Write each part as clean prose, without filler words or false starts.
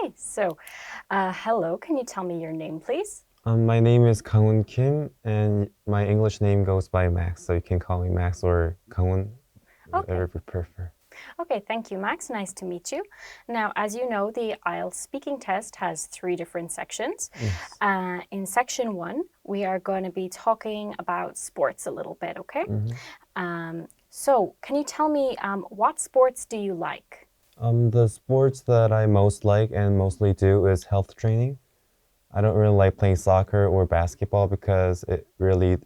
Okay, so hello, can you tell me your name, please? My name is Kangwon Kim, and my English name goes by Max, so you can call me Max or Kangwon, Okay, whatever you prefer. okay, thank you, Max. Nice to meet you. Now, as you know, the IELTS speaking test has three different sections. Yes. In section one, we are going to be talking about sports a little bit, okay? hmm So, can you tell me what sports do you like? The sports that I most like and mostly do is health training. I don't really like playing soccer or basketball because it really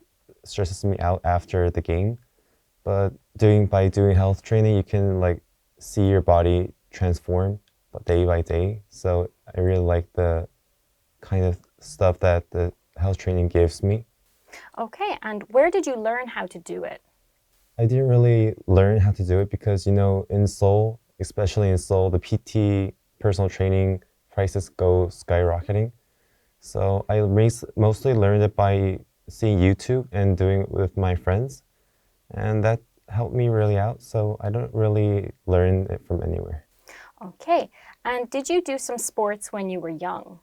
stresses me out after the game. But by doing health training, you can like see your body transform day by day. So I really like the kind of stuff that the health training gives me. Okay, and where did you learn how to do it? I didn't really learn how to do it because, in Seoul, especially in Seoul, the PT personal training prices go skyrocketing. So mostly learned it by seeing YouTube and doing it with my friends. And that helped me really out. So I don't really learn it from anywhere. Okay, and did you do some sports when you were young?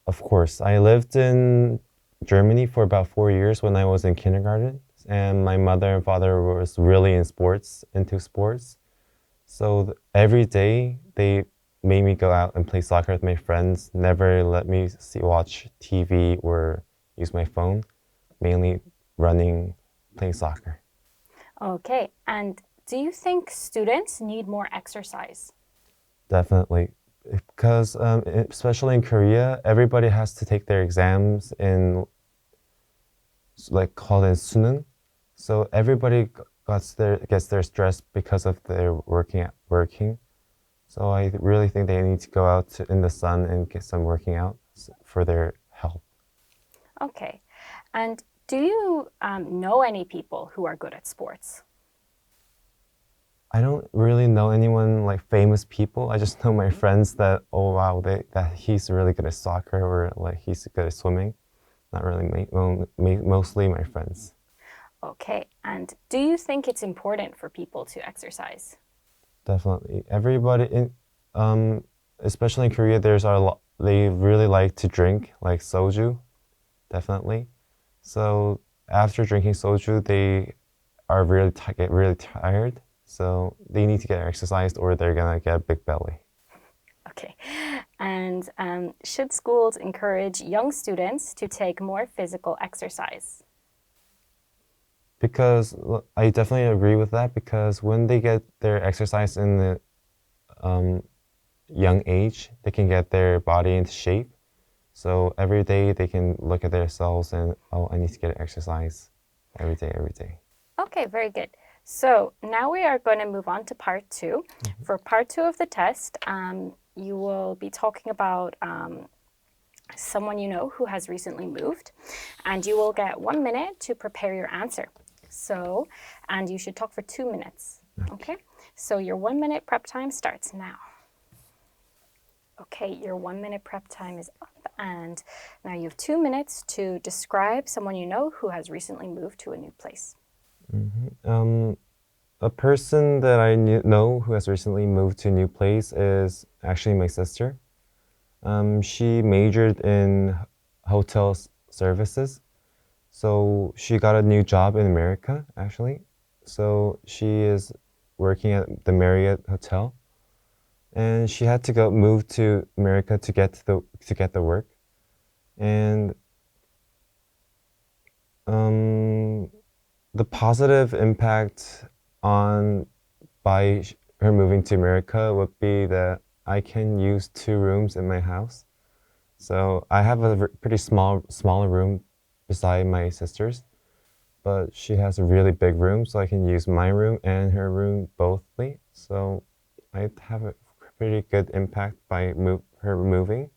Of course, I lived in Germany for about 4 years when I was in kindergarten. And my mother and father was really into sports. So every day they made me go out and play soccer with my friends, never let me watch TV or use my phone, mainly running, playing soccer. Okay, and do you think students need more exercise? Definitely. Because especially in Korea, everybody has to take their exams in like called in suneung. So everybody gets their stress because of their working. So I really think they need to go out in the sun and get some working out for their health. Okay. And do you know any people who are good at sports? I don't really know anyone like famous people. I just know my friends that wow that he's really good at soccer or like he's good at swimming. Not really mostly my friends. Okay. And do you think it's important for people to exercise? Definitely everybody um especially in Korea there's a lot they really like to drink like soju definitely. So after drinking soju they get really tired. So they need to get exercised or they're gonna get a big belly. Okay. And should schools encourage young students to take more physical exercise? Because I definitely agree with that because when they get their exercise in the um, young age, they can get their body into shape. So every day they can look at themselves and, oh, I need to get exercise every day, every day. Okay, very good. So now we are going to move on to part two. For part two of the test, you will be talking about someone you know who has recently moved, and you will get 1 minute to prepare your answer. So, and you should talk for 2 minutes. Okay? So your 1 minute prep time starts now. Okay, your 1 minute prep time is up, and now you have 2 minutes to describe someone you know who has recently moved to a new place. Um, a person that know who has recently moved to a new place is actually my sister. She majored in services. So she got a new job in America, actually. So she is working at the Marriott Hotel, and she had to go move to America to get the work. And um, the positive impact on her moving to America would be that I can use 2 rooms in my house. So I have a pretty smaller room beside my sister's, but she has a really big room, so I can use my room and her room bothly. So I have a pretty good impact by her moving.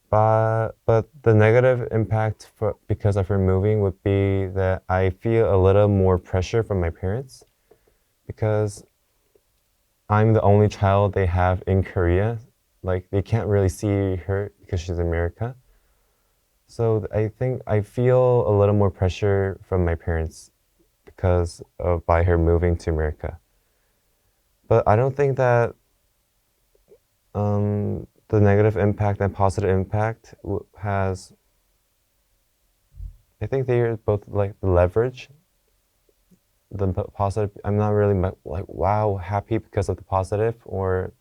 But the negative impact because of her moving would be that I feel a little more pressure from my parents because I'm the only child they have in Korea. Like they can't really see her because she's in America. So I think I feel a little more pressure from my parents because of by her moving to America. But I don't think that The negative impact and positive impact has, I think they are both like the leverage. The positive, I'm not really like wow happy because of the positive, or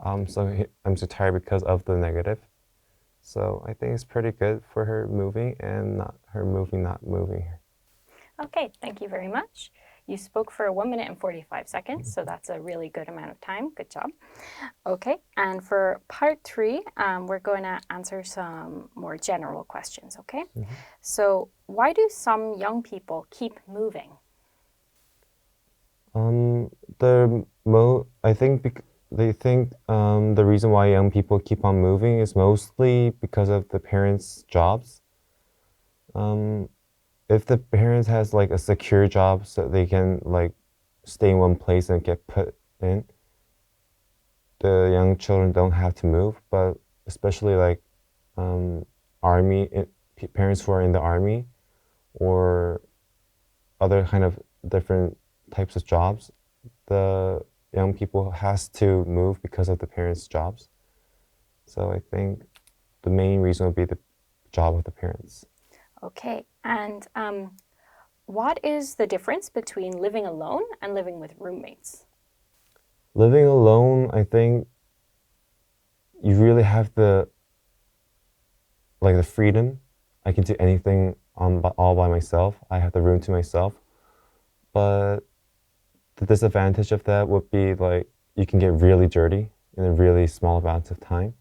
I'm so tired because of the negative. So I think it's pretty good for her moving and not her moving, not moving. Okay, thank you very much. You spoke for 1 minute and 45 seconds, so that's a really good amount of time. Good job. Okay, and for part three, we're going to answer some more general questions, okay? So, why do some young people keep moving? I think they think the reason why young people keep on moving is mostly because of the parents' jobs. If the parents has like a secure job so they can like stay in one place and get put in, the young children don't have to move. But especially like army parents who are in the army or other kind of different types of jobs, the young people has to move because of the parents' jobs. So I think the main reason would be the job of the parents. Okay, and what is the difference between living alone and living with roommates? Living alone, I think you really have the freedom. I can do anything all by myself. I have the room to myself. But the disadvantage of that would be like you can get really dirty in a really small amount of time.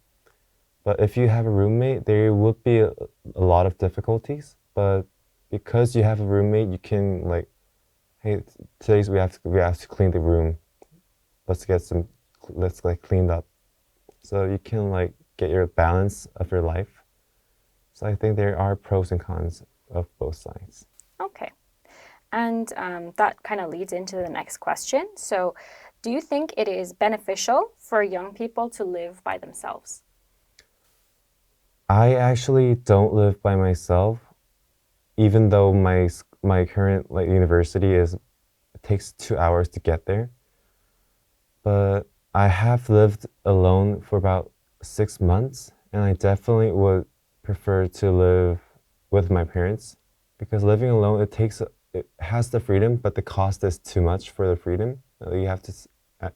But if you have a roommate, there would be a lot of difficulties. But because you have a roommate, you can like, hey, today's we have to clean the room. Let's like clean up. So you can like get your balance of your life. So I think there are pros and cons of both sides. Okay, and that kind of leads into the next question. So, do you think it is beneficial for young people to live by themselves? I actually don't live by myself, even though my current like university is it takes 2 hours to get there. But I have lived alone for about 6 months, and I definitely would prefer to live with my parents because living alone it has the freedom, but the cost is too much for the freedom. You have to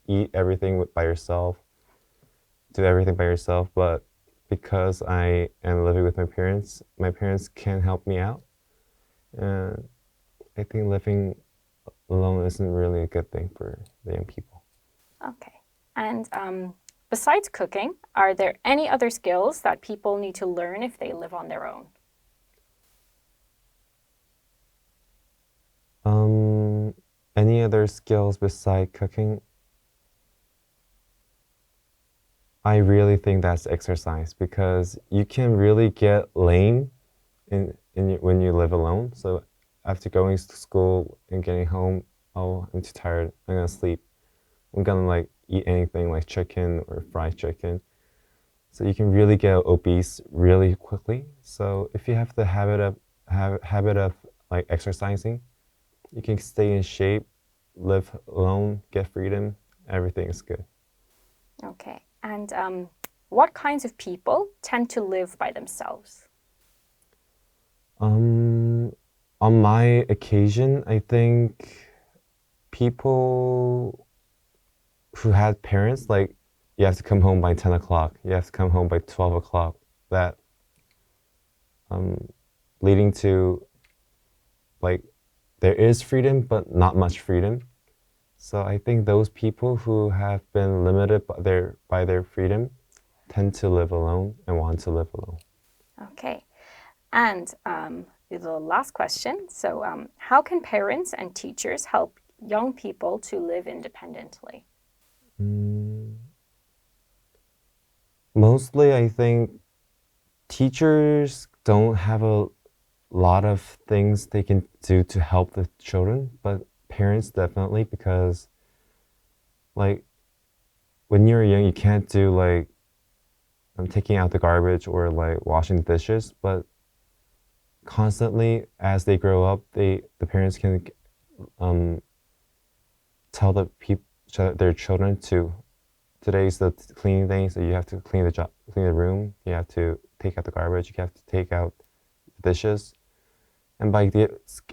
eat everything by yourself, do everything by yourself. But because I am living with my parents can help me out, and I think living alone isn't really a good thing for the young people. Okay, and besides cooking, are there any other skills that people need to learn if they live on their own? Any other skills beside cooking? I really think that's exercise because you can really get lame when you live alone. So after going to school and getting home, oh, I'm too tired. I'm gonna sleep. I'm gonna like eat anything like chicken or fried chicken. So you can really get obese really quickly. So if you have the habit of like exercising, you can stay in shape, live alone, get freedom. Everything is good. Okay, and what kinds of people tend to live by themselves? Um, on my occasion, I think people who had parents, like you have to come home by 10 o'clock, you have to come home by 12 o'clock, that um, leading to like there is freedom, but not much freedom. So I think those people who have been limited by their freedom tend to live alone and want to live alone. Okay, and the last question. So, how can parents and teachers help young people to live independently? Mm, Mostly, I think teachers don't have a lot of things they can do to help the children, but parents definitely because like when you're young, you can't do like taking out the garbage or like washing the dishes, but constantly as they grow up, the parents can um, tell their children today's the cleaning thing, so you have to clean the room. You have to take out the garbage. You have to take out the dishes. And by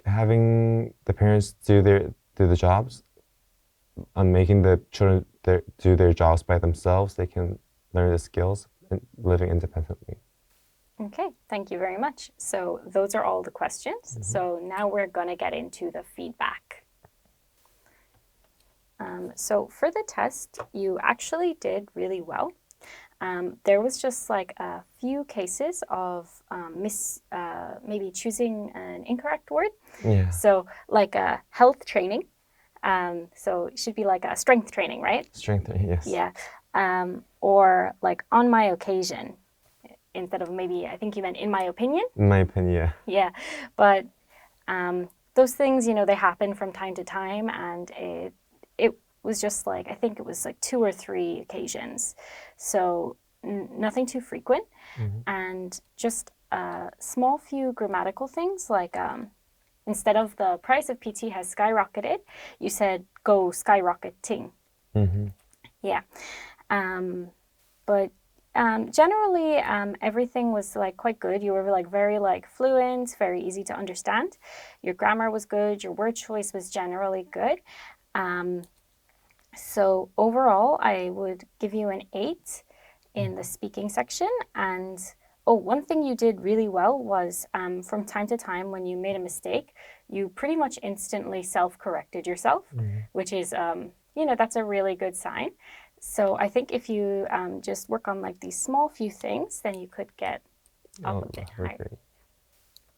having the parents do the jobs, making the children do their jobs by themselves, they can learn the skills and living independently. Okay, thank you very much. So those are all the questions. So now we're going to get into the feedback. So for the test, you actually did really well. There was just like a few cases of maybe choosing an incorrect word. Yeah. So like a health training. So it should be like a strength training, right? Strength, yes. Yeah. Or like on my occasion, instead of maybe, I think you meant in my opinion. In my opinion, yeah. Yeah. But those things, they happen from time to time, and it was just like, I think it was like 2 or 3 occasions. So nothing too frequent. And just a small few grammatical things like instead of the price of PT has skyrocketed, you said go skyrocketing. Yeah. But generally, everything was like quite good. You were like very like fluent, very easy to understand. Your grammar was good. Your word choice was generally good. So overall, I would give you an 8 in the speaking section. And one thing you did really well was from time to time when you made a mistake, you pretty much instantly self-corrected yourself, which is, that's a really good sign. So I think if you just work on like these small few things, then you could get up a bit higher. Great.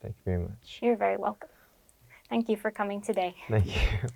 Thank you very much. You're very welcome. Thank you for coming today. Thank you.